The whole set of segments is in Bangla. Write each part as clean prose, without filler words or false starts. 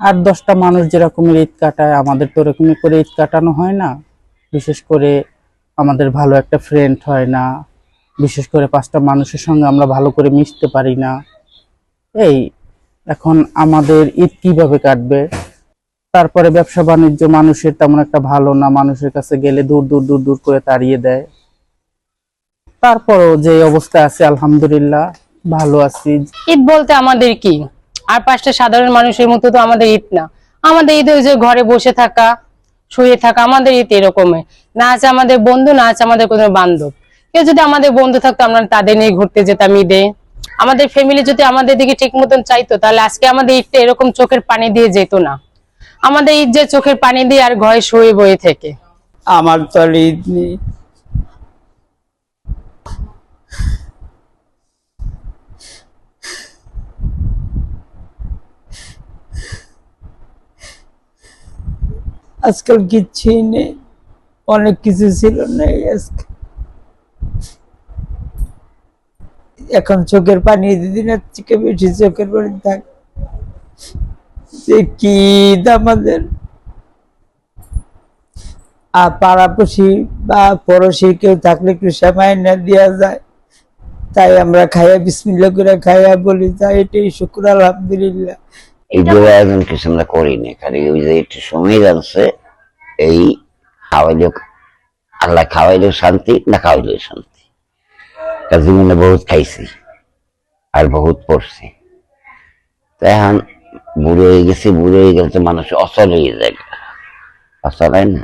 8-10টা মানুষ যেরকমের ঈদ কাটায় আমাদের তো ওরকমই করে ঈদ কাটানো হয় না। বিশেষ করে আমাদের ভালো একটা ফ্রেন্ড হয় না, বিশেষ করে 5টা মানুষের সঙ্গে আমরা ভালো করে মিশতে পারি না। এই এখন আমাদের ঈদ কিভাবে কাটবে? তারপরে ব্যবসা বাণিজ্য মানুষের তেমন একটা ভালো না, মানুষের কাছে গেলে দূর দূর দূর দূর করে তাড়িয়ে দেয়। তারপরও যে অবস্থা আছে আলহামদুলিল্লাহ ভালো আছি। ঈদ বলতে আমাদের কি আর 5টা সাধারণ মানুষের মতো তো আমাদের ঈদ না। আমাদের ঈদ ওই যে ঘরে বসে থাকা, শুয়ে থাকা, আমাদের ঈদ এরকমের না। আছে আমাদের বন্ধু, না আছে আমাদের কোনো বান্ধব। কেউ যদি আমাদের বন্ধু থাকতো আমরা তাদের নিয়ে ঘুরতে যেতাম ঈদে। আমাদের ফ্যামিলি যদি আমাদের দিকে ঠিক মতন চাইতো তাহলে আজকে আমাদের ঈদটা এরকম চোখের পানি দিয়ে যেত না। আমাদের ঈদ যে চোখের পানি দিয়ে আর ঘরে শুয়ে বয়ে থেকে। আমার তো আর ঈদ নেই। আজকাল কিচ্ছুই নেই, অনেক কিছু ছিল নেই আজকে। এখন চোখের পানি দিদিনের থেকে বেশি চোখের পানি থাক। যে কি ঈদ আমাদের, আর পাড়াপড়শি বা পড়োশি কেউ থাকলে একটু সেমাই না দেওয়া যায়, তাই আমরা খাইয়া বিসমিল্লাহ করে খাইয়া বলি, তাই এটাই শুকর আলহামদুলিল্লাহ। ঈদের আয়োজন কিছু আমরা করিনি, খালি ওই যে একটু সময় জানছে এই খাওয়াইলেও আল্লাহ খাওয়াইলেও শান্তি, না খাওয়াইলেও শান্তি। জীবনে বহুত খাইছি আর বহুত পড়ছি, তো এখন বুড়ো হয়ে গেছি। বুড়ো হয়ে গেলে তো মানুষ অচল হয়ে যায়, অচল হয় না।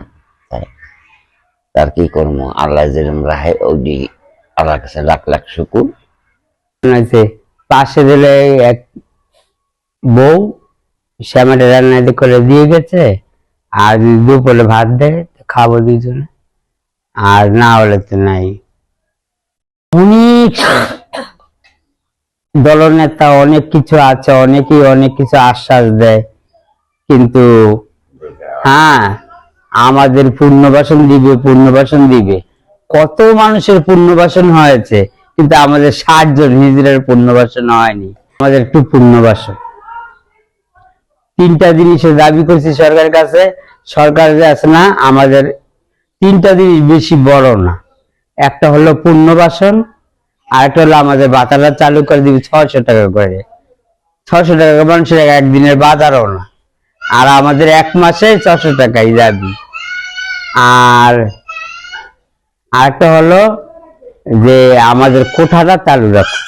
তাই তার কি করবো, আল্লাহ যেরকম রাহে ওই আল্লাহর কাছে লাখ লাখ শুকুর। পাশে দিলে এক বউ শ্যামাটা রান্না করে দিয়ে গেছে, আর দুপুরে ভাত দেয় খাবো দুজনে, আর না হলে তো নাই। অনেক দলনেতা অনেক কিছু আছে, অনেকেই অনেক কিছু আশ্বাস দেয়, কিন্তু হ্যাঁ আমাদের পুনর্বাসন দিবে, পুনর্বাসন দিবে। কত মানুষের পুনর্বাসন হয়েছে, কিন্তু আমাদের 60 জন হিজড়ার পুনর্বাসন হয়নি। আমাদের একটু পুনর্বাসন, 3টা জিনিসের দাবি করছি সরকারের কাছে। সরকার যে আছে না, আমাদের 3টা জিনিস বেশি বড় না। একটা হলো পুনর্বাসন, আর একটা হলো আমাদের বাতাটা চালু করে দিবি 600 টাকা করে। 600 টাকা মানুষের একদিনের বাজারও না, আর আমাদের 1 মাসে 600 টাকাই যাবি। আর আরেকটা হলো যে আমাদের কোঠাটা চালু রাখো।